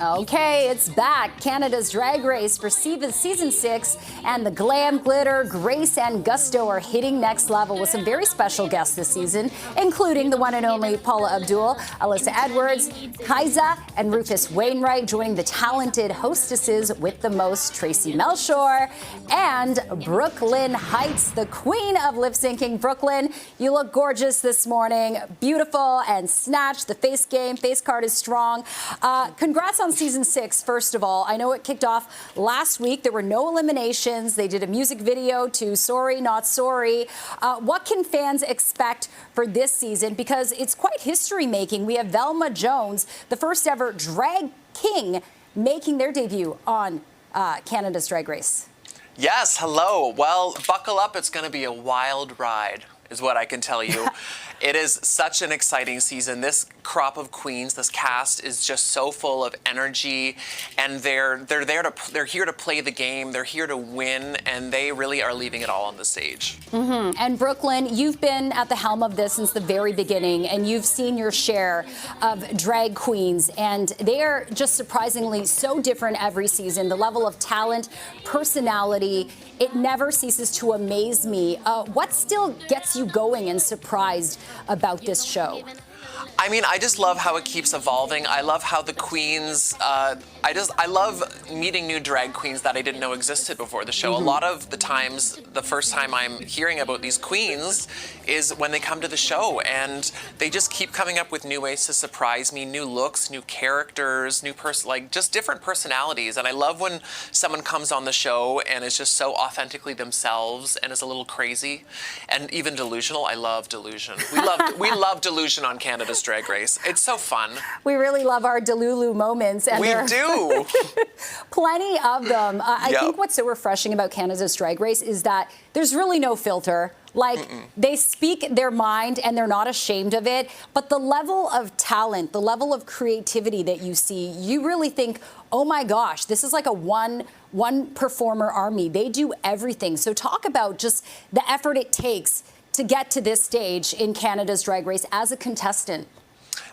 Okay, it's back. Canada's Drag Race for season 6, and the glam, glitter, grace, and gusto are hitting next level with some very special guests this season, including the one and only Paula Abdul, Alyssa Edwards, Kaiza, and Rufus Wainwright, joining the talented hostesses with the most, Tracy Melchor, and Brook Lynn Hytes, the queen of lip syncing. Brook Lynn, you look gorgeous this morning, beautiful and snatched. The face card is strong. Congrats on season 6, first of all. I know it kicked off last week. There were no eliminations. They did a music video to Sorry Not Sorry. What can fans expect for this season? Because it's quite history-making. We have Velma Jones, the first ever drag king, making their debut on Canada's Drag Race. Yes, hello. Well, buckle up. It's going to be a wild ride, is what I can tell you. It is such an exciting season. This crop of queens, this cast is just so full of energy, and they're here to play the game. They're here to win, and they really are leaving it all on the stage. And Brook Lynn, you've been at the helm of this since the very beginning, and you've seen your share of drag queens, and they are just surprisingly so different every season. The level of talent, personality, it never ceases to amaze me. What still gets you going and surprised about this show? I mean, I just love how it keeps evolving. I love how the queens, I love meeting new drag queens that I didn't know existed before the show. A lot of the times, the first time I'm hearing about these queens is when they come to the show, and they just keep coming up with new ways to surprise me, new looks, new characters, just different personalities. And I love when someone comes on the show and is just so authentically themselves and is a little crazy and even delusional. I love delusion. We love delusion on Canada's Drag Race. It's so fun. We really love our Delulu moments. And we do. Plenty of them. I think what's so refreshing about Canada's Drag Race is that there's really no filter. They speak their mind and they're not ashamed of it. But the level of talent, the level of creativity that you see, you really think, oh my gosh, this is like a one performer army. They do everything. So talk about just the effort it takes to get to this stage in Canada's Drag Race as a contestant.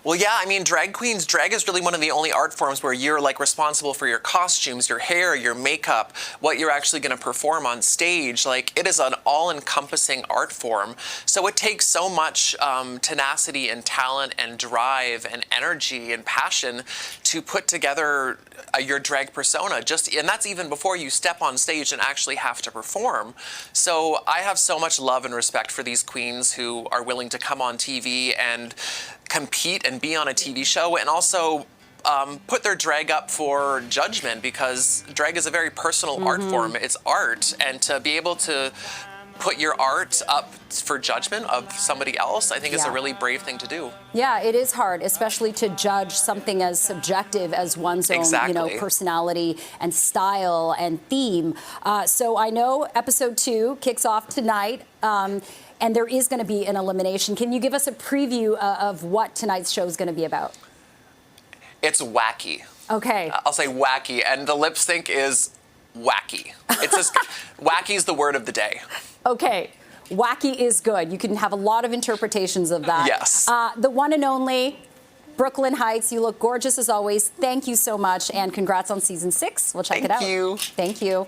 Well, yeah, I mean, drag is really one of the only art forms where you're responsible for your costumes, your hair, your makeup, what you're actually going to perform on stage. It is an all-encompassing art form. So it takes so much tenacity and talent and drive and energy and passion to put together your drag persona. And that's even before you step on stage and actually have to perform. So I have so much love and respect for these queens who are willing to come on TV and compete and be on a TV show, and also put their drag up for judgment, because drag is a very personal art form. It's art, and to be able to put your art up for judgment of somebody else, I think is a really brave thing to do. Yeah, it is hard, especially to judge something as subjective as one's own, personality and style and theme. So I know episode 2 kicks off tonight. And there is going to be an elimination. Can you give us a preview of what tonight's show is going to be about? It's wacky. Okay. I'll say wacky, and the lip sync is wacky. It's just wacky is the word of the day. Okay. Wacky is good. You can have a lot of interpretations of that. Yes. The one and only Brook Lynn Hytes, you look gorgeous as always. Thank you so much, and congrats on season 6. We'll check it out. Thank you. Thank you.